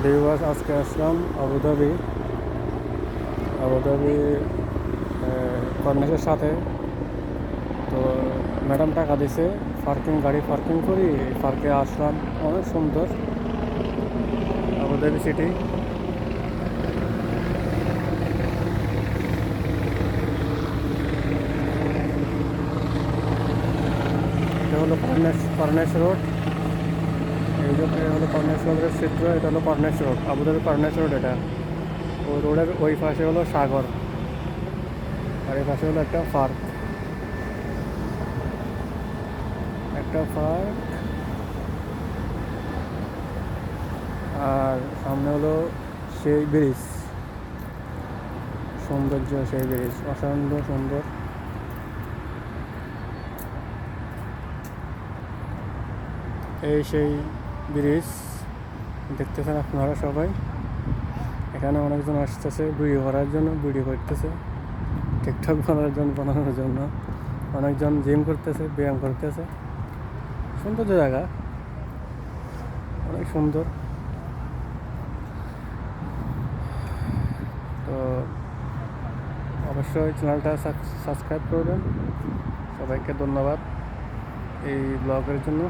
Viewers, আজকে আসলাম Abu Dhabi. Abu Dhabi কর্নেশের সাথে। তো ম্যাডাম টাকা দিছে, গাড়ি পার্কিং করি, এই পার্কে আসলাম। অনেক সুন্দর আবুধাবি সিটি। এটা হলো কর্নেশ রোড। এই যে হলো কর্নেশ রোডের চিত্র। এটা হলো corniche road, Abu Dhabi corniche road. এটা ওই রোডের ওই পাশে হলো সাগর, আর এই পাশে হলো একটা পার্ক। আর সামনে হলো সেই ব্রিজ, সৌন্দর্য সেই ব্রিজ, অসাধারণ সুন্দর। এই সেই ব্রিজ দেখতেছেন আপনারা সবাই। এখানে অনেকজন আসতেছে ভিডিও করার জন্য, ভিডিও করতেছে, টিকটক বানানোর জন্য। অনেকজন জিম করতেছে, ব্যায়াম করতেছে। সুন্দর জায়গা, অনেক সুন্দর। তো অবশ্যই চ্যানেলটা সাবস্ক্রাইব করবেন। সবাইকে ধন্যবাদ এই ব্লগের জন্য।